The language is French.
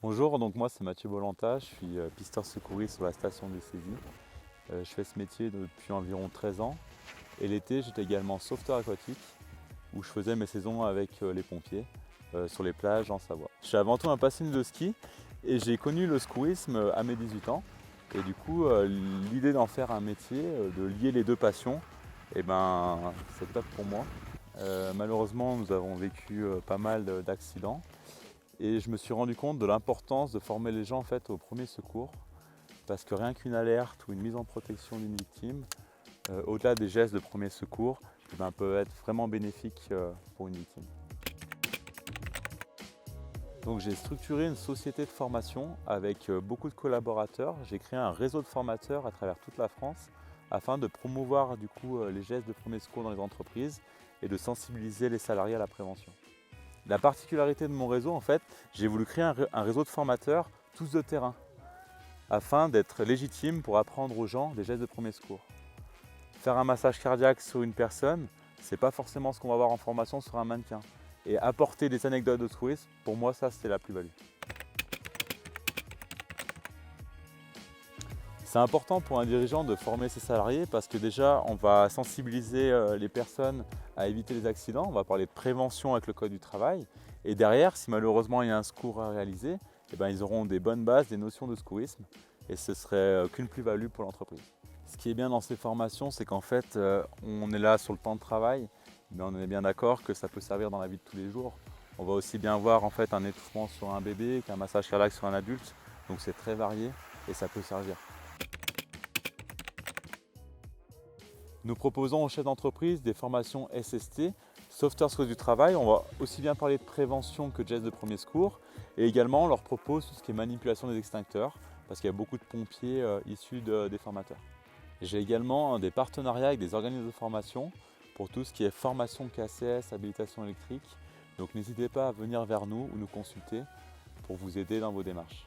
Bonjour, donc moi c'est Mathieu Bolanta, je suis pisteur secouriste sur la station de saisie. Je fais ce métier depuis environ 13 ans et l'été j'étais également sauveteur aquatique où je faisais mes saisons avec les pompiers sur les plages en Savoie. Je suis avant tout un passionné de ski et j'ai connu le secourisme à mes 18 ans et du coup l'idée d'en faire un métier, de lier les deux passions, c'est top pour moi. Malheureusement nous avons vécu pas mal d'accidents. Et je me suis rendu compte de l'importance de former les gens en fait, au premier secours, parce que rien qu'une alerte ou une mise en protection d'une victime, au-delà des gestes de premier secours, peut être vraiment bénéfique pour une victime. Donc j'ai structuré une société de formation avec beaucoup de collaborateurs. J'ai créé un réseau de formateurs à travers toute la France afin de promouvoir du coup les gestes de premier secours dans les entreprises et de sensibiliser les salariés à la prévention. La particularité de mon réseau, en fait, j'ai voulu créer un réseau de formateurs, tous de terrain, afin d'être légitime pour apprendre aux gens des gestes de premier secours. Faire un massage cardiaque sur une personne, c'est pas forcément ce qu'on va voir en formation sur un mannequin. Et apporter des anecdotes de secourisme, pour moi, ça, c'était la plus-value. C'est important pour un dirigeant de former ses salariés parce que déjà, on va sensibiliser les personnes à éviter les accidents. On va parler de prévention avec le code du travail. Et derrière, si malheureusement il y a un secours à réaliser, ils auront des bonnes bases, des notions de secourisme. Et ce serait qu'une plus-value pour l'entreprise. Ce qui est bien dans ces formations, c'est qu'en fait, on est là sur le temps de travail, mais on est bien d'accord que ça peut servir dans la vie de tous les jours. On va aussi bien voir en fait un étouffement sur un bébé qu'un massage cardiaque sur un adulte. Donc c'est très varié et ça peut servir. Nous proposons aux chefs d'entreprise des formations SST, Sauveteurs Secours du Travail. On va aussi bien parler de prévention que de gestes de premier secours. Et également, on leur propose tout ce qui est manipulation des extincteurs, parce qu'il y a beaucoup de pompiers issus des formateurs. J'ai également des partenariats avec des organismes de formation pour tout ce qui est formation KCS, habilitation électrique. Donc n'hésitez pas à venir vers nous ou nous consulter pour vous aider dans vos démarches.